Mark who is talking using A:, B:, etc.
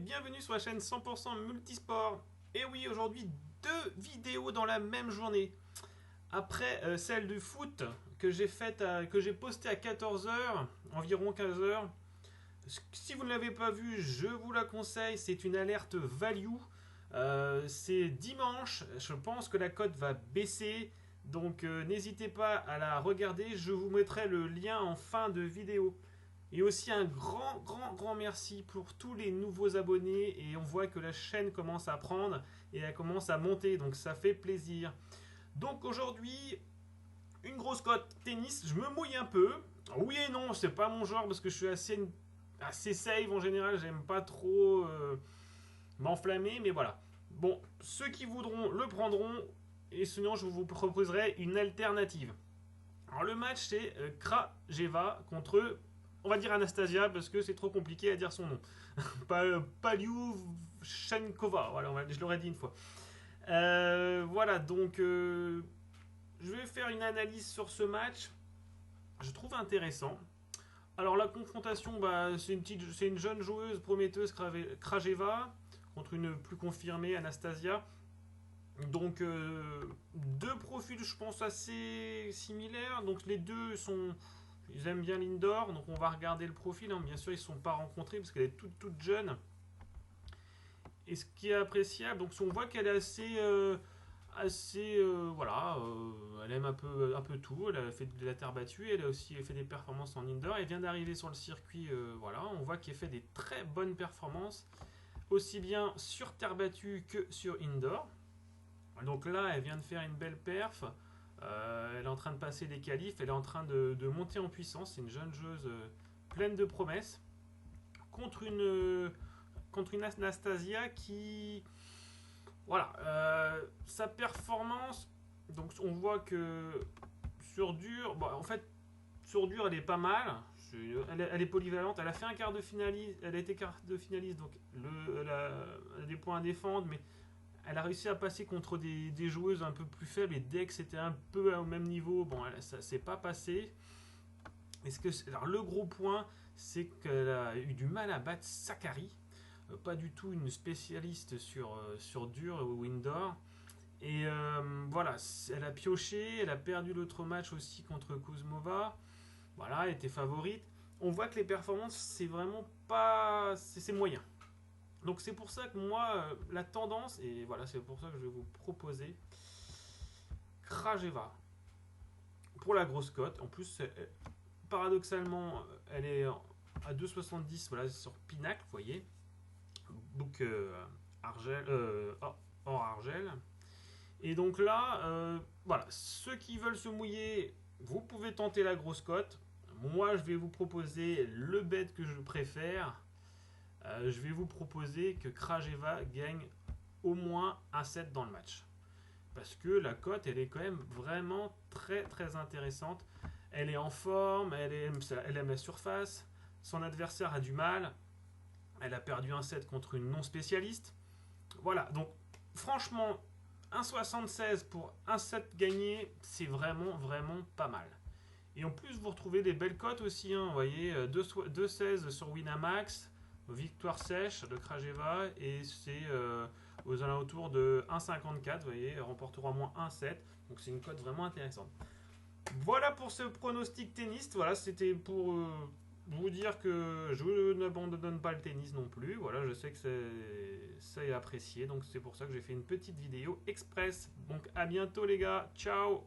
A: bienvenue sur la chaîne 100% Multisport. Et oui, aujourd'hui, deux vidéos dans la même journée. Après celle de foot que j'ai postée à 14 heures, environ 15 heures. Si vous ne l'avez pas vue, je vous la conseille. C'est une alerte value. C'est dimanche. Je pense que la cote va baisser. Donc n'hésitez pas à la regarder. Je vous mettrai le lien en fin de vidéo. Et aussi un grand merci pour tous les nouveaux abonnés. Et on voit que la chaîne commence à prendre et elle commence à monter. Donc ça fait plaisir. Donc aujourd'hui, une grosse cote tennis. Je me mouille un peu. Oui et non, c'est pas mon genre parce que je suis assez safe en général. J'aime pas trop m'enflammer. Mais voilà. Bon, ceux qui voudront le prendront. Et sinon, je vous proposerai une alternative. Alors le match, c'est Krajeva contre, on va dire Anastasia, parce que c'est trop compliqué à dire son nom. Paliuchenkova, voilà, je l'aurais dit une fois. Voilà, donc je vais faire une analyse sur ce match. Je trouve intéressant. Alors la confrontation, c'est une jeune joueuse prometteuse, Krajeva, contre une plus confirmée, Anastasia. Donc deux profils je pense assez similaires. Donc les deux ils aiment bien l'indoor. Donc on va regarder le profil. Hein. Bien sûr ils ne sont pas rencontrés parce qu'elle est toute jeune. Et ce qui est appréciable, donc on voit qu'elle est voilà, elle aime un peu tout. Elle a fait de la terre battue. Elle a aussi fait des performances en indoor. Elle vient d'arriver sur le circuit. Voilà, on voit qu'elle fait des très bonnes performances aussi bien sur terre battue que sur indoor. Donc là, elle vient de faire une belle perf. Elle est en train de passer des qualifs. Elle est en train de monter en puissance. C'est une jeune joueuse pleine de promesses. Contre une Anastasia qui... Voilà. Sa performance... Donc on voit que sur dur... Bon, en fait, sur dur, elle est pas mal. Elle est polyvalente. Elle a fait un quart de finaliste. Elle a été quart de finaliste. Donc elle a des points à défendre. Mais... elle a réussi à passer contre des joueuses un peu plus faibles et dès que c'était un peu au même niveau, bon, ça s'est pas passé. Alors le gros point, c'est qu'elle a eu du mal à battre Sakkari, pas du tout une spécialiste sur dur ou indoor. Et voilà, elle a pioché, elle a perdu l'autre match aussi contre Kuzmova. Voilà, elle était favorite. On voit que les performances, c'est vraiment pas... c'est moyen. Donc c'est pour ça que moi, la tendance, et voilà, c'est pour ça que je vais vous proposer Krajeva pour la grosse cote. En plus, paradoxalement, elle est à 2,70 voilà, sur Pinacle, vous voyez. Donc hors argel. Et donc là, voilà, ceux qui veulent se mouiller, vous pouvez tenter la grosse cote. Moi, je vais vous proposer le bet que je préfère. Je vais vous proposer que Krajeva gagne au moins un set dans le match. Parce que la cote, elle est quand même vraiment très intéressante. Elle est en forme, elle aime la surface. Son adversaire a du mal. Elle a perdu un set contre une non spécialiste. Voilà, donc franchement, 1,76 pour un set gagné, c'est vraiment pas mal. Et en plus, vous retrouvez des belles cotes aussi. Hein, vous voyez, 2,16 sur Winamax. Victoire sèche de Krajeva et c'est aux alentours de 1,54, vous voyez, elle remportera au moins 1,7, donc c'est une cote vraiment intéressante. Voilà pour ce pronostic tennis, voilà, c'était pour vous dire que je n'abandonne pas le tennis non plus, voilà, je sais que ça est apprécié, donc c'est pour ça que j'ai fait une petite vidéo express. Donc à bientôt les gars, ciao!